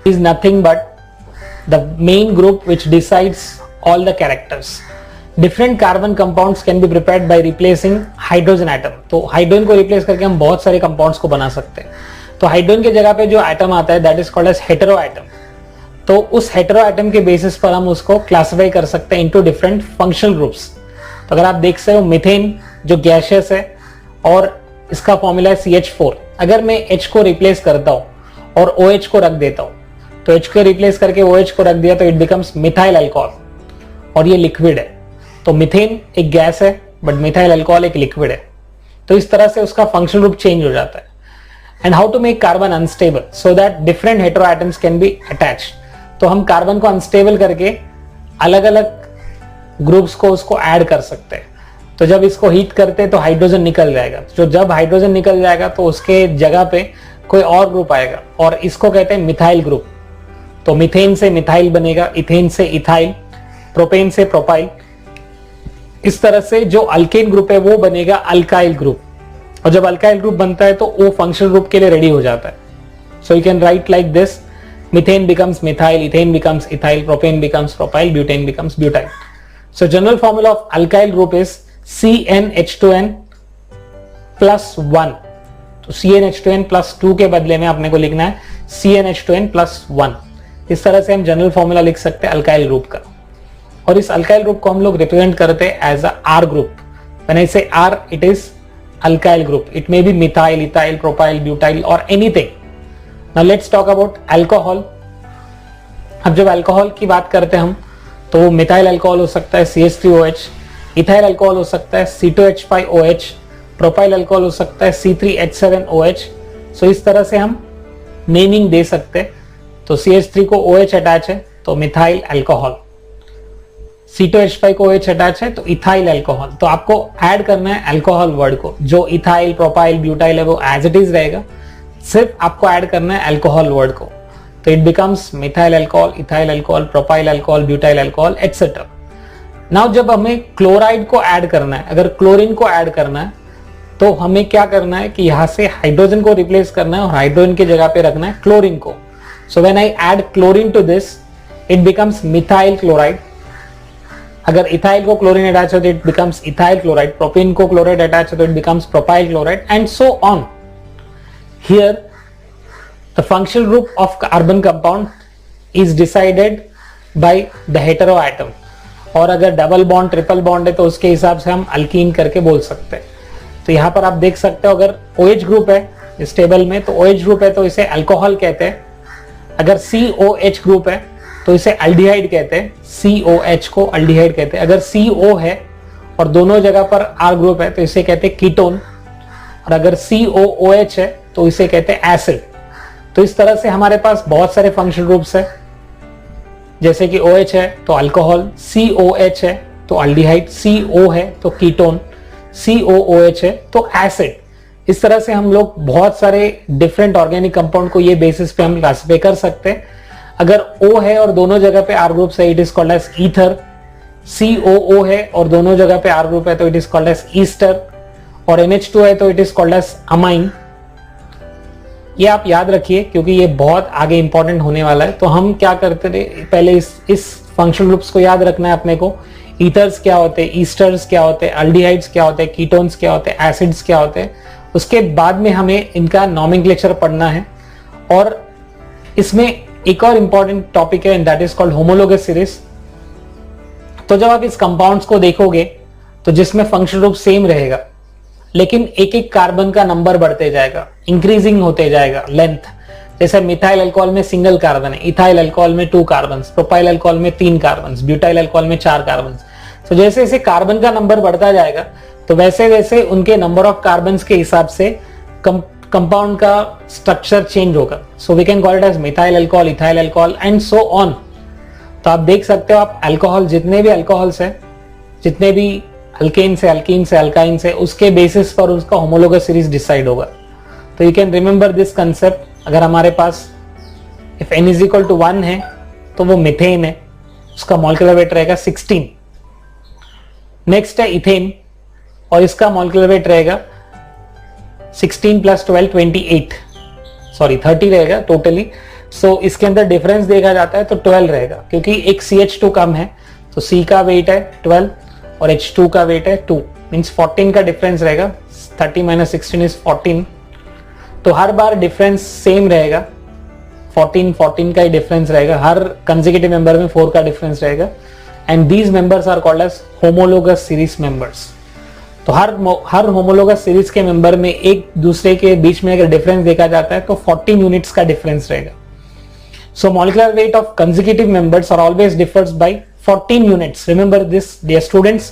is nothing but the main group which decides all the characters. Different carbon compounds can be prepared by replacing hydrogen atom. तो hydrogen को replace करके हम बहुत सारे compounds को बना सकते हैं. तो हाइड्रोजन के जगह पे जो एटम आता है that is called as hetero atom. तो उस हेटेरो एटम के बेसिस पर हम उसको क्लासिफाई कर सकते हैं इनटू डिफरेंट फंक्शनल ग्रुप्स. तो अगर आप देख सकते हो मीथेन जो गैसियस है और इसका फॉर्मूला है CH4. अगर मैं H को रिप्लेस करता हूं और OH को रख देता हूं तो H को रिप्लेस करके OH को रख दिया तो इट बिकम्स मिथाइल अल्कोहल और ये लिक्विड है. तो मीथेन एक गैस है बट मिथाइल अल्कोहल एक लिक्विड है. तो इस तरह से उसका फंक्शनल ग्रुप चेंज हो जाता है. And how to make carbon unstable so that different hetero atoms can be attached. तो हम कार्बन को अनस्टेबल करके अलग अलग ग्रुप्स को उसको ऐड कर सकते हैं. तो जब इसको हीट करते हैं तो हाइड्रोजन निकल जाएगा. जो जब हाइड्रोजन निकल जाएगा तो उसके जगह पे कोई और ग्रुप आएगा और इसको कहते हैं मिथाइल ग्रुप. तो मीथेन से मिथाइल बनेगा, इथेन से इथाइल, प्रोपेन से प्रोपाइल. इस तरह से जो अल्केन ग्रुप है वो बनेगा अल्काइल ग्रुप. और जब अल्काइल ग्रुप बनता है तो वो फंक्शनल ग्रुप के लिए रेडी हो जाता है. So you can write like this: methane becomes methyl, ethane becomes ethyl, propane becomes propyl, butane becomes butyl. So general formula of alkyl group is CnH2n plus 1. तो CnH2n प्लस 2 के बदले में अपने को लिखना है CnH2n प्लस 1. इस तरह से हम जनरल फॉर्मूला लिख सकते हैं अल्काइल ग्रुप का. और इस अल्काइल ग्रुप को हम लोग रिप्रेजेंट करते हैं as a R group. When I say R it is alkyl group. It may be methyl, ethyl, propyl, butyl और anything. Now let's talk about alcohol. अब जब अल्कोहल की बात करते हैं हम तो वो मिथाइल अल्कोहल हो सकता है CH3OH, इथाइल अल्कोहल हो सकता है C2H5OH, प्रोपाइल अल्कोहल हो सकता है C3H7OH. सो इस तरह से हम नेमिंग दे सकते हैं. तो CH3 को OH अटैच है तो मिथाइल अल्कोहल, C2H5 को OH अटैच है तो इथाइल अल्कोहल. तो आपको ऐड करना है अल्कोहल वर्ड को. जो इथाइल, प्रोपाइल, ब्यूटाइल है वो एज इट इज रहेगा. सिर्फ आपको ऐड करना है अल्कोहल वर्ड को. तो it becomes methyl alcohol, ethyl alcohol, propyl alcohol, butyl alcohol etcetera. Now जब हमें क्लोराइड को ऐड करना है, अगर क्लोरीन को ऐड करना है तो हमें क्या करना है कि यहां से हाइड्रोजन को रिप्लेस करना है और हाइड्रोजन की जगह पे रखना है क्लोरीन को. So when I add chlorine to this it becomes methyl chloride. अगर इथाइल को क्लोरीन अटैच हो तो it becomes ethyl chloride, propane को क्लोराइड अटैच हो तो it becomes propyl chloride and so on. Here the functional group of carbon compound is decided by the hetero atom. और अगर double bond, triple bond है तो उसके हिसाब से हम अल्कीन करके बोल सकते हैं. तो यहां पर आप देख सकते हो अगर OH ग्रुप है इस टेबल में तो OH ग्रुप है तो इसे अल्कोहल कहते हैं. अगर COH ग्रुप है तो इसे अल्डिहाइड कहते हैं. COH को अल्डिहाइड कहते हैं. अगर CO है और दोनों जगह पर R ग्रुप है तो इसे कहते हैं कीटोन. और अगर COOH है तो इसे कहते हैं एसिड. तो इस तरह से हमारे पास बहुत सारे फंक्शनल ग्रुप्स है. जैसे कि OH है तो अल्कोहल, COH है तो अल्डिहाइड, CO है तो कीटोन, COOH है तो एसिड. इस तरह से हम लोग बहुत सारे डिफरेंट ऑर्गेनिक कंपाउंड को ये बेसिस पे हम क्लासिफाई कर सकते हैं. अगर O है और दोनों जगह पे R ग्रुप है it is called as ether. COO है और दोनों जगह पे R ग्रुप है तो it is called as ester. और NH2 है तो it is called as amine. ये आप याद रखिए क्योंकि ये बहुत आगे इंपॉर्टेंट होने वाला है. तो हम क्या करते थे पहले इस फंक्शनल ग्रुप्स को याद रखना है अपने को. ईथर्स क्या होते हैं, ईस्टर्स क्या होते हैं, अल्डिहाइड्स क्या होते हैं, कीटोन्स क्या होते हैं, एसिड्स क्या होते हैं. उसके बाद में हमें इनका नॉमेनक्लेचर पढ़ना है. और इसमें एक और इंपॉर्टेंट टॉपिक है and that is called homologous series. तो जब आप इस कंपाउंड्स को देखोगे तो जिसमें फंक्शनल ग्रुप सेम रहेगा लेकिन एक एक कार्बन का नंबर बढ़ते जाएगा, इंक्रीजिंग होते जाएगा लेंथ. जैसे मिथाइल अल्कोहल में सिंगल कार्बन है, इथाइल अल्कोहल में 2 कार्बन, प्रोपाइल अल्कोहल में 3 कार्बन, ब्यूटाइल अल्कोहल में 4 कार्बन. तो जैसे जैसे कार्बन का नंबर बढ़ता जाएगा तो वैसे वैसे उनके नंबर ऑफ कार्बन के हिसाब से कंपाउंड का स्ट्रक्चर चेंज होगा. So we can call it as methyl alcohol, ethyl alcohol and so on. तो आप देख सकते हो आप अल्कोहल जितने भी अल्कोहल्स है, जितने भी अल्केन से, अल्कीन से, अल्काइन से, उसके बेसिस पर उसका होमोलोगस सीरीज डिसाइड होगा. तो you can remember this concept. अगर हमारे पास if n is equal to 1 है तो वो मिथेन है, उसका मॉलिक्यूलर वेट रहेगा 16. नेक्स्ट है इथेन और इसका मॉलिक्यूलर वेट रहेगा 16 प्लस 12 28, सॉरी 30 रहेगा टोटली. सो इसके अंदर डिफरेंस देखा जाता है तो 12 रहेगा, क्योंकि एक CH2 कम है तो C का वेट है 12 और H2 का वेट है 2, मींस 14 का डिफरेंस रहेगा। 30 - 16 इज 14, तो हर बार डिफरेंस सेम रहेगा, 14 का ही डिफरेंस रहेगा, हर कंसेक्यूटिव मेंबर में 4 का डिफरेंस रहेगा। And these members are called as homologous series members. तो हर होमोलोगस सीरीज के मेंबर में एक दूसरे के बीच में अगर डिफरेंस देखा जाता है तो 14 यूनिट्स का डिफरेंस रहेगा। So molecular weight of consecutive members are always differs by 14 units. Remember this, dear students.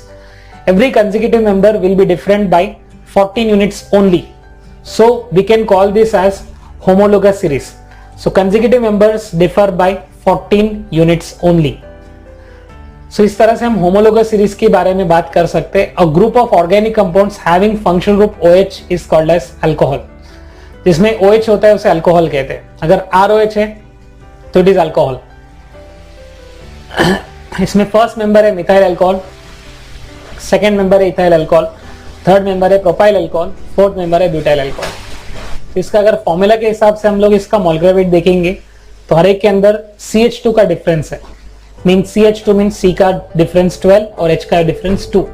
Every consecutive member will be different by 14 units only. So we can call this as homologous series. So consecutive members differ by 14 units only. So इस तरह से हम homologous series के बारे में बात कर सकते हैं। A group of organic compounds having functional group OH is called as alcohol. जिसमें OH होता है उसे alcohol कहते हैं। अगर ROH है तो it is alcohol. इसमें फर्स्ट मेंबर है मिथाइल अल्कोहल, सेकंड मेंबर है इथाइल अल्कोहल, थर्ड मेंबर है प्रोपाइल अल्कोहल, फोर्थ मेंबर है ब्यूटाइल अल्कोहल। इसका अगर फॉर्मूला के हिसाब से हम लोग इसका मॉलिक्यूलर वेट देखेंगे तो हर एक के अंदर CH2 का डिफरेंस है, मीन CH2 मीन C का डिफरेंस 12 और H का डिफरेंस 2।